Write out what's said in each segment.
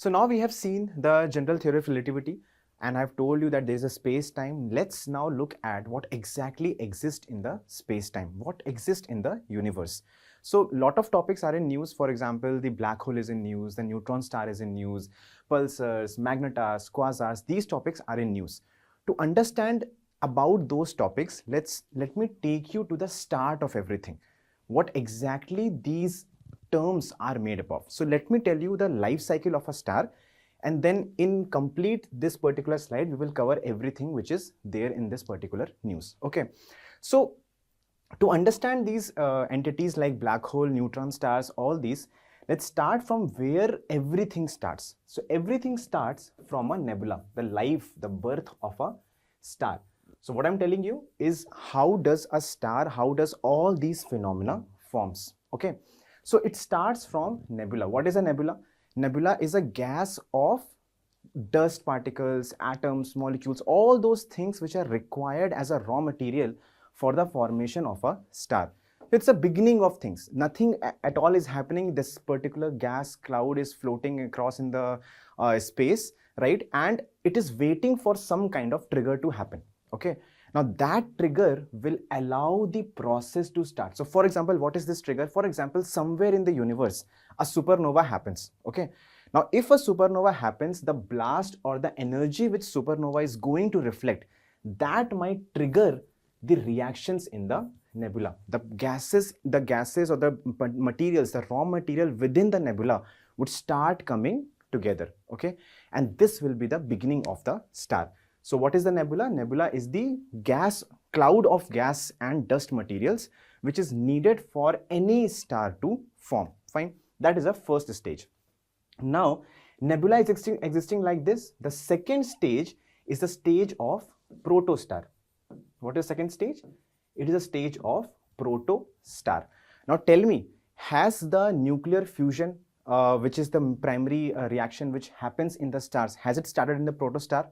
So now we have seen the general theory of relativity, and I've told you that there is a space-time. Let's now look at what exactly exists in the space-time, what exists in the universe. So lot of topics are in news. For example, the black hole is in news, the neutron star is in news, pulsars, magnetars, quasars, these topics are in news. To understand about those topics, let me take you to the start of everything. What exactly these terms are made up of. So let me tell you the life cycle of a star, and then in complete this particular slide, we will cover everything which is there in this particular news. Okay. So to understand these entities like black hole, neutron stars, all these, let's start from where everything starts. So everything starts from a nebula, the life, the birth of a star. So what I'm telling you is how does a star, how does all these phenomena forms? Okay. So it starts from nebula. What is a nebula? Nebula is a gas of dust particles, atoms, molecules, all those things which are required as a raw material for the formation of a star. It's the beginning of things. Nothing at all is happening. This particular gas cloud is floating across in the space, right? And it is waiting for some kind of trigger to happen. Okay. Now that trigger will allow the process to start. So for example, what is this trigger? For example, somewhere in the universe, a supernova happens. Okay. Now if a supernova happens, the blast or the energy which supernova is going to reflect, that might trigger the reactions in the nebula. The gases or the materials, the raw material within the nebula would start coming together. Okay. And this will be the beginning of the star. So what is the nebula? Nebula is the gas, cloud of gas and dust materials which is needed for any star to form. Fine. That is the first stage. Now, nebula is existing like this. The second stage is the stage of protostar. What is the second stage? It is a stage of protostar. Now tell me, has the nuclear fusion, which is the primary reaction which happens in the stars, has it started in the protostar?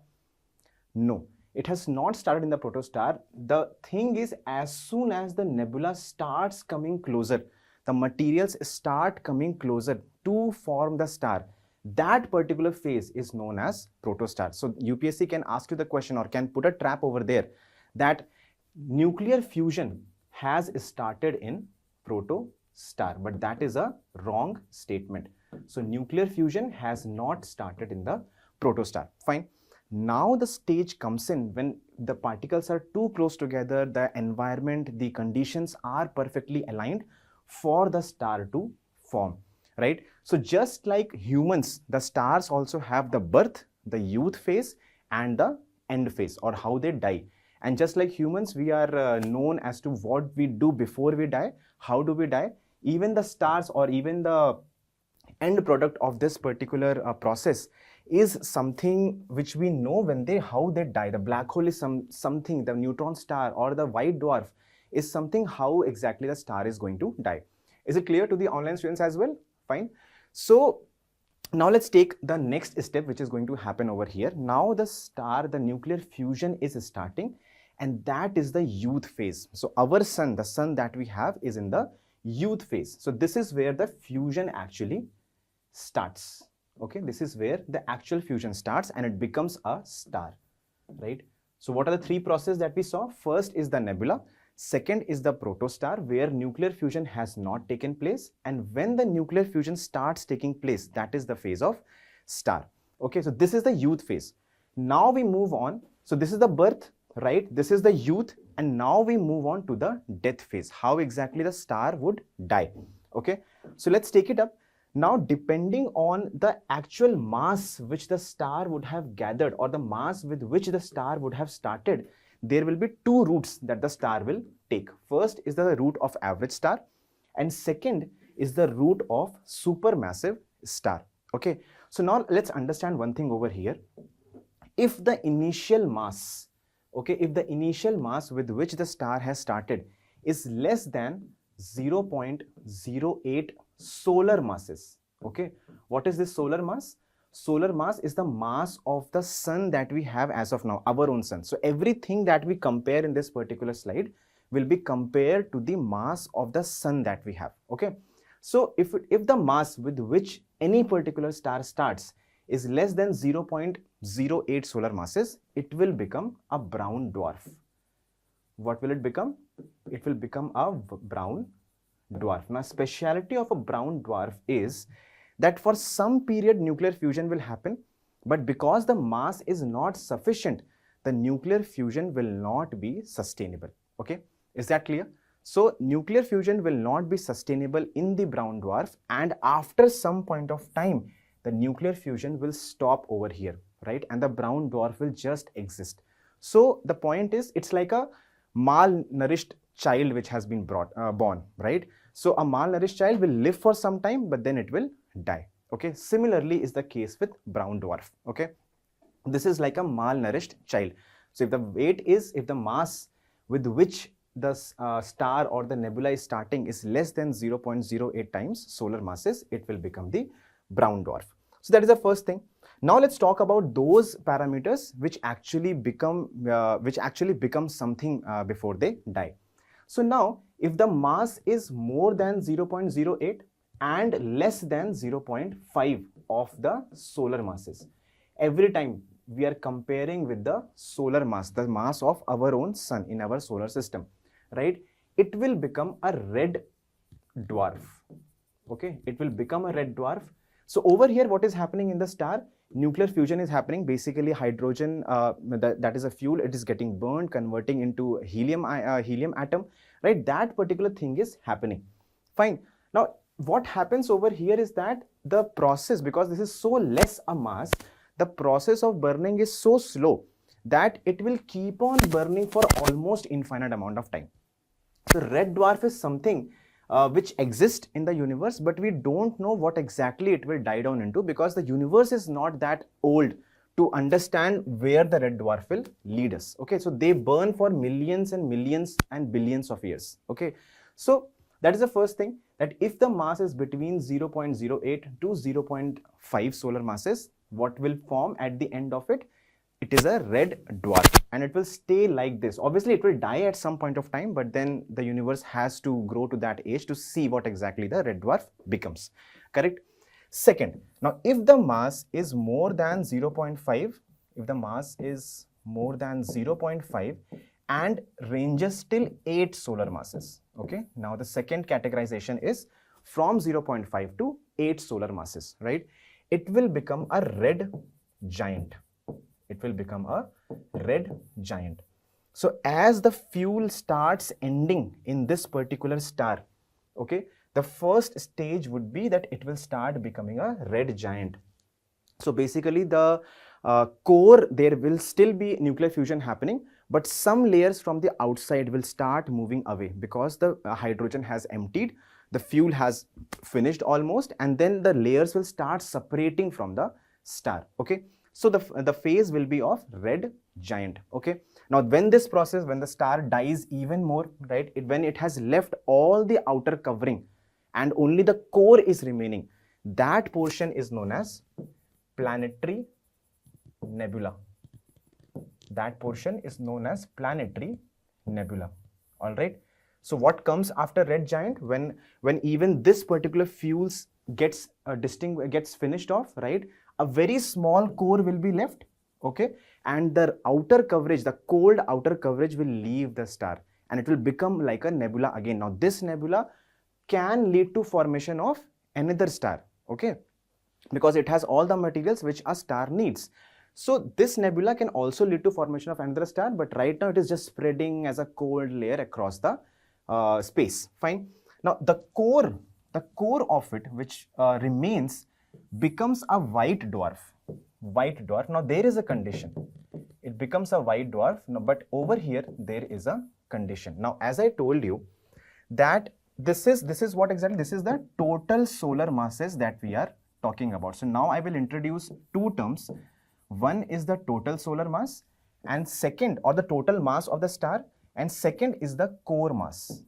No, it has not started in the protostar. The thing is, as soon as the nebula starts coming closer, the materials start coming closer to form the star, that particular phase is known as protostar. So UPSC can ask you the question or can put a trap over there that nuclear fusion has started in protostar, but that is a wrong statement. So nuclear fusion has not started in the protostar. Fine. Now the stage comes in when the particles are too close together, the environment, the conditions are perfectly aligned for the star to form, right? So just like humans, the stars also have the birth, the youth phase and the end phase, or how they die. And just like humans, we are known as to what we do before we die. How do we die? Even the stars or even the end product of this particular process is something which we know when how they die. The black hole is something, the neutron star or the white dwarf is something how exactly the star is going to die. Is it clear to the online students as well? Fine. So now let's take the next step which is going to happen over here. Now the star, the nuclear fusion is starting, and that is the youth phase. So our sun, the sun that we have is in the youth phase. So this is where the fusion actually starts. Okay, this is where the actual fusion starts and it becomes a star, right? So what are the three processes that we saw? First is the nebula. Second is the protostar, where nuclear fusion has not taken place. And when the nuclear fusion starts taking place, that is the phase of star. Okay, so this is the youth phase. Now we move on. So this is the birth, right? This is the youth. And now we move on to the death phase, how exactly the star would die. Okay, so let's take it up. Now, depending on the actual mass which the star would have gathered or the mass with which the star would have started, there will be two routes that the star will take. First is the route of average star, and second is the route of supermassive star. Okay, so now let's understand one thing over here. If the initial mass, okay, if the initial mass with which the star has started is less than 0.08 solar masses. Okay, what is this solar mass? Solar mass is the mass of the sun that we have as of now, our own sun. So everything that we compare in this particular slide will be compared to the mass of the sun that we have. Okay, so if the mass with which any particular star starts is less than 0.08 solar masses, it will become a brown dwarf. What will it become? It will become a brown dwarf. Now, speciality of a brown dwarf is that for some period nuclear fusion will happen, but because the mass is not sufficient, the nuclear fusion will not be sustainable. Okay, is that clear? So nuclear fusion will not be sustainable in the brown dwarf, and after some point of time the nuclear fusion will stop over here, right? And the brown dwarf will just exist. So the point is, it's like a malnourished child which has been born, right? So a malnourished child will live for some time, but then it will die. Okay, similarly is the case with brown dwarf. Okay, this is like a malnourished child. So if the mass with which the star or the nebula is starting is less than 0.08 times solar masses, it will become the brown dwarf. So that is the first thing. Now let's talk about those parameters which actually become something before they die. So now, if the mass is more than 0.08 and less than 0.5 of the solar masses, every time we are comparing with the solar mass, the mass of our own sun in our solar system, right? It will become a red dwarf. Okay, it will become a red dwarf. So over here, what is happening in the star? Nuclear fusion is happening. Basically, hydrogen, that is a fuel, it is getting burned, converting into helium atom, right? That particular thing is happening. Fine. Now, what happens over here is that the process, because this is so less a mass, the process of burning is so slow that it will keep on burning for almost infinite amount of time. So red dwarf is something which exists in the universe, but we don't know what exactly it will die down into, because the universe is not that old to understand where the red dwarf will lead us. Okay, so they burn for millions and millions and billions of years. Okay, so that is the first thing, that if the mass is between 0.08 to 0.5 solar masses, what will form at the end of it? It is a red dwarf, and it will stay like this. Obviously, it will die at some point of time, but then the universe has to grow to that age to see what exactly the red dwarf becomes. Correct? Second, now if the mass is more than 0.5, if the mass is more than 0.5 and ranges till 8 solar masses, okay? Now the second categorization is from 0.5 to 8 solar masses, right? It will become a red giant. It will become a red giant. So as the fuel starts ending in this particular star, okay, the first stage would be that it will start becoming a red giant. So basically the core, there will still be nuclear fusion happening, but some layers from the outside will start moving away because the hydrogen has emptied, the fuel has finished almost, and then the layers will start separating from the star. Okay, so the phase will be of red giant. Okay, now when this process, when the star dies even more, right, when it has left all the outer covering and only the core is remaining, that portion is known as planetary nebula. That portion is known as planetary nebula. All right. So what comes after red giant, when even this particular fuels gets finished off, right? A very small core will be left, okay, and the outer coverage, the cold outer coverage will leave the star, and it will become like a nebula again. Now this nebula can lead to formation of another star, okay, because it has all the materials which a star needs. So this nebula can also lead to formation of another star, but right now it is just spreading as a cold layer across the space. Fine. Now the core of it, which remains, becomes a white dwarf. White dwarf. Now there is a condition. It becomes a white dwarf. Now, but over here there is a condition. Now, as I told you, that this is what exactly? This is the total solar masses that we are talking about. So now I will introduce two terms. One is the total solar mass, and second, or the total mass of the star, and second is the core mass.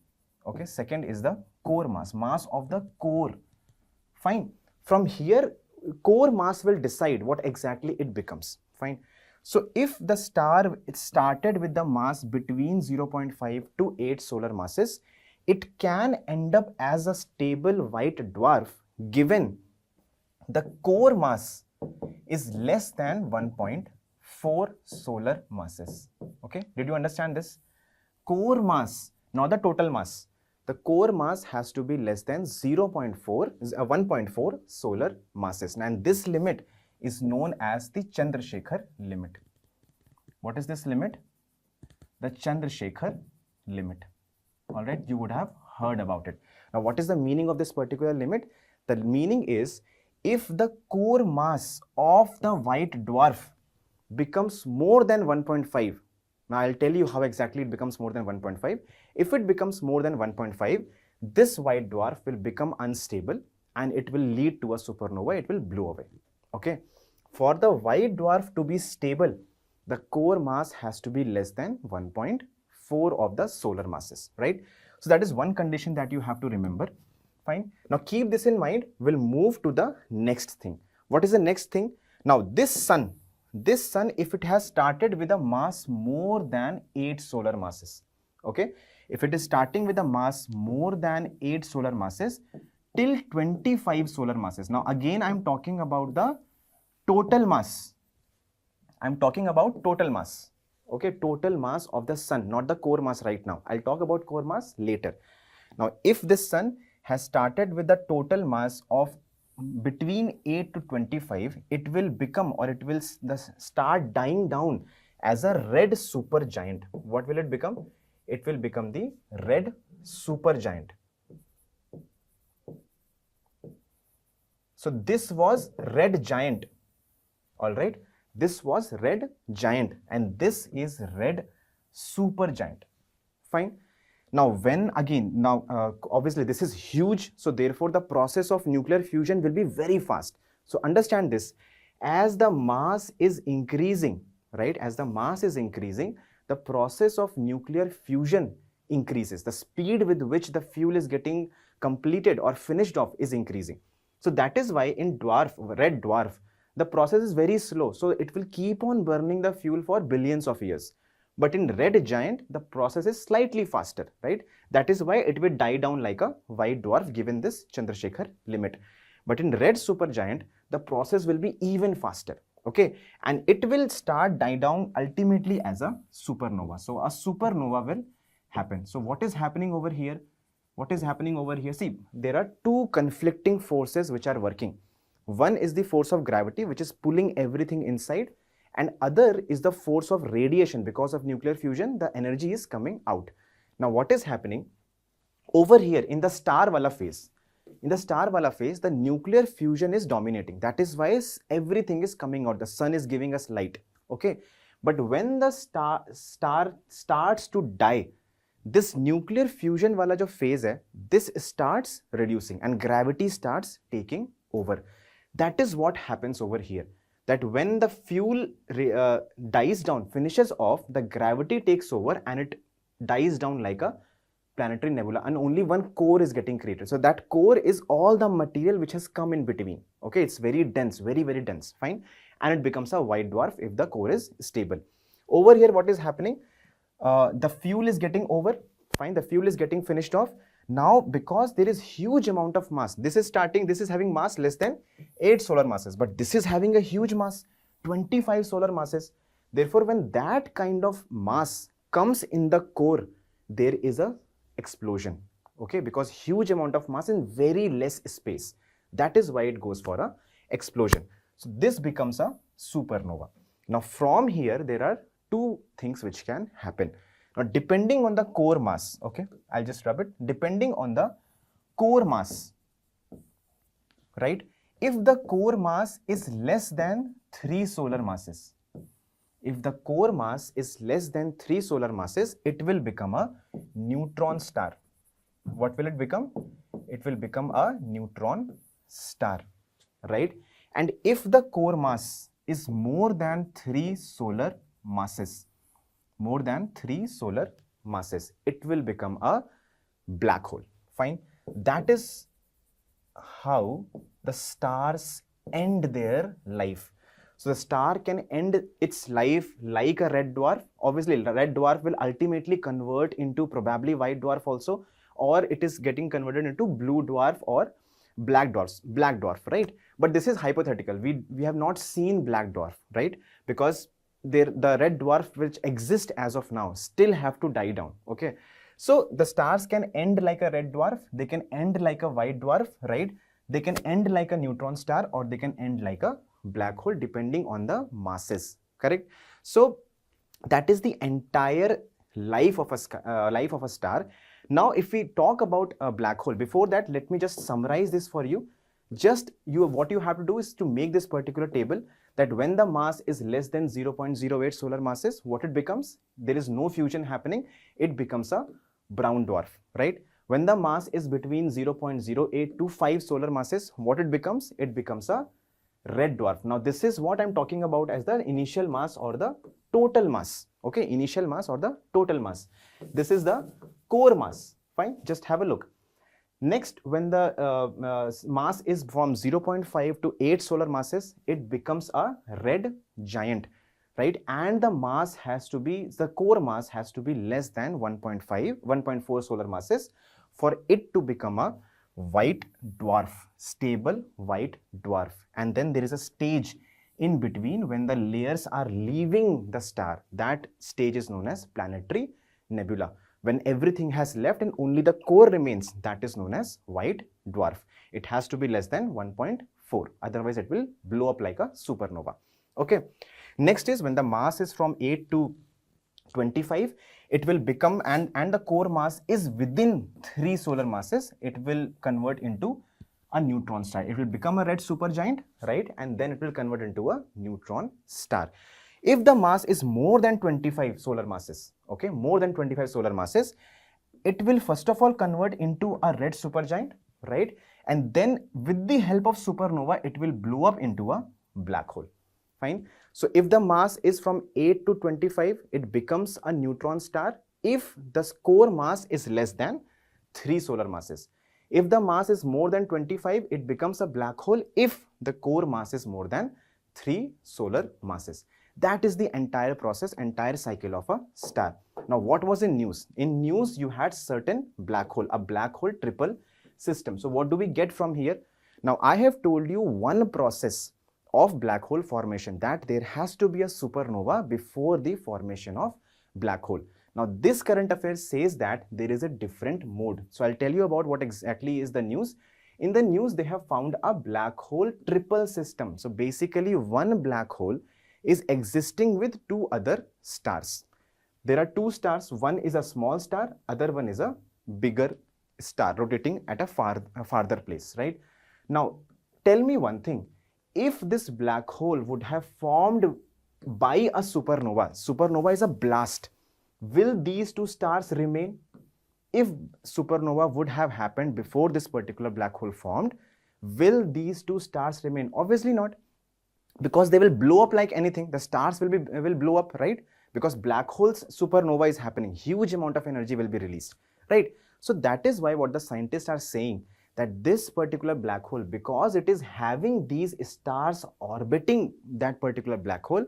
Okay, second is the core mass, mass of the core. Fine. From here, core mass will decide what exactly it becomes. Fine. So if the star, it started with the mass between 0.5 to 8 solar masses, it can end up as a stable white dwarf given the core mass is less than 1.4 solar masses. Okay, did you understand this? Core mass, not the total mass. The core mass has to be less than 1.4 solar masses, and this limit is known as the Chandrasekhar limit. What is this limit? The Chandrasekhar limit. All right, you would have heard about it. Now, what is the meaning of this particular limit? The meaning is, if the core mass of the white dwarf becomes more than 1.5, now I'll tell you how exactly it becomes more than 1.5. If it becomes more than 1.5, this white dwarf will become unstable and it will lead to a supernova. It will blow away. Okay. For the white dwarf to be stable, the core mass has to be less than 1.4 of the solar masses, right? So that is one condition that you have to remember. Fine. Now keep this in mind. We'll move to the next thing. What is the next thing? Now this sun, if it has started with a mass more than 8 solar masses, okay? If it is starting with a mass more than 8 solar masses till 25 solar masses. Now again, I'm talking about the total mass. I'm talking about total mass. Okay, total mass of the sun, not the core mass right now. I'll talk about core mass later. Now, if this sun has started with the total mass of between 8 to 25, it will become, or it will start dying down as a red supergiant. What will it become? It will become the red supergiant. So this was red giant. All right. This was red giant and this is red supergiant. Fine. Now, when again, obviously this is huge. So therefore the process of nuclear fusion will be very fast. So understand this, as the mass is increasing, right? As the mass is increasing, the process of nuclear fusion increases. The speed with which the fuel is getting completed or finished off is increasing. So that is why in red dwarf, the process is very slow. So it will keep on burning the fuel for billions of years. But in red giant, the process is slightly faster, right? That is why it will die down like a white dwarf given this Chandrasekhar limit. But in red supergiant, the process will be even faster, okay? And it will start die down ultimately as a supernova. So a supernova will happen. So what is happening over here? What is happening over here? See, there are two conflicting forces which are working. One is the force of gravity, which is pulling everything inside, and other is the force of radiation. Because of nuclear fusion, the energy is coming out. Now, what is happening over here in the star wala phase? In the star wala phase, the nuclear fusion is dominating. That is why everything is coming out. The sun is giving us light. Okay, but when the star starts to die, this nuclear fusion wala jo phase hai, this starts reducing and gravity starts taking over. That is what happens over here. That when the fuel dies down, finishes off, the gravity takes over and it dies down like a planetary nebula, and only one core is getting created. So that core is all the material which has come in between. Okay, it's very dense, very, very dense. Fine. And it becomes a white dwarf if the core is stable. Over here, what is happening? The fuel is getting over. Fine. The fuel is getting finished off. Now, because there is huge amount of mass, this is having mass less than 8 solar masses, but this is having a huge mass, 25 solar masses. Therefore, when that kind of mass comes in the core, there is a explosion, okay, because huge amount of mass in very less space. That is why it goes for a explosion. So this becomes a supernova. Now, from here, there are two things which can happen. Now, depending on the core mass, okay, I'll just rub it, depending on the core mass, right? If the core mass is less than 3 solar masses, if the core mass is less than 3 solar masses, it will become a neutron star. What will it become? It will become a neutron star, right? And if the core mass is more than 3 solar masses, more than 3 solar masses, it will become a black hole. Fine. That is how the stars end their life. So the star can end its life like a red dwarf. Obviously, the red dwarf will ultimately convert into probably white dwarf also, or it is getting converted into blue dwarf or black dwarf, right? But this is hypothetical. We have not seen black dwarf, right? Because the red dwarf which exist as of now still have to die down. Okay, so the stars can end like a red dwarf, they can end like a white dwarf, right? They can end like a neutron star, or they can end like a black hole, depending on the masses. Correct? So that is the entire life of a star. Now, if we talk about a black hole, before that, let me just summarize this for you. What you have to do is to make this particular table, that when the mass is less than 0.08 solar masses, what it becomes? There is no fusion happening. It becomes a brown dwarf, right? When the mass is between 0.08 to 5 solar masses, what it becomes? It becomes a red dwarf. Now, this is what I'm talking about as the initial mass or the total mass. Okay, initial mass or the total mass. This is the core mass. Fine, just have a look. Next, when the mass is from 0.5 to 8 solar masses, it becomes a red giant, right? And the mass has to be, the core mass has to be less than 1.4 solar masses for it to become a white dwarf, stable white dwarf. And then there is a stage in between when the layers are leaving the star. That stage is known as planetary nebula. When everything has left and only the core remains, that is known as white dwarf. It has to be less than 1.4, otherwise it will blow up like a supernova. Okay. Next is when the mass is from 8 to 25, it will become, and the core mass is within 3 solar masses, it will convert into a neutron star. It will become a red supergiant, right? And then it will convert into a neutron star. If the mass is more than 25 solar masses, okay, more than 25 solar masses, it will first of all convert into a red supergiant, right? And then with the help of supernova, it will blow up into a black hole. Fine. So if the mass is from 8 to 25, it becomes a neutron star if the core mass is less than 3 solar masses. If the mass is more than 25, it becomes a black hole if the core mass is more than 3 solar masses. That is the entire process, entire cycle of a star. Now, what was in news? In news, you had certain black hole, a black hole triple system. So what do we get from here? Now, I have told you one process of black hole formation, that there has to be a supernova before the formation of black hole. Now, this current affairs says that there is a different mode. So I'll tell you about what exactly is the news. In the news, they have found a black hole triple system. So basically, one black hole is existing with 2 other stars. There are 2 stars. One is a small star, other one is a bigger star rotating at a farther place, right? Now, tell me one thing. If this black hole would have formed by a supernova, supernova is a blast, will these 2 stars remain? If supernova would have happened before this particular black hole formed, will these 2 stars remain? Obviously not, because they will blow up like anything. The stars will blow up, right? Because black holes supernova is happening, huge amount of energy will be released, right? So that is why what the scientists are saying, that this particular black hole, because it is having these stars orbiting that particular black hole,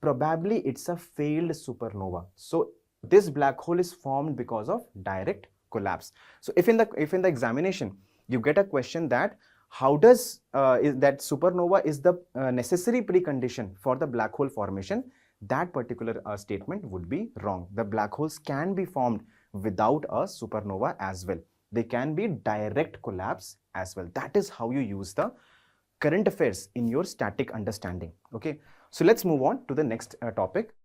probably it's a failed supernova. So this black hole is formed because of direct collapse. So if in the examination you get a question that how does that supernova is the necessary precondition for the black hole formation, that particular statement would be wrong. The black holes can be formed without a supernova as well. They can be direct collapse as well. That is how you use the current affairs in your static understanding. Okay, so let's move on to the next topic.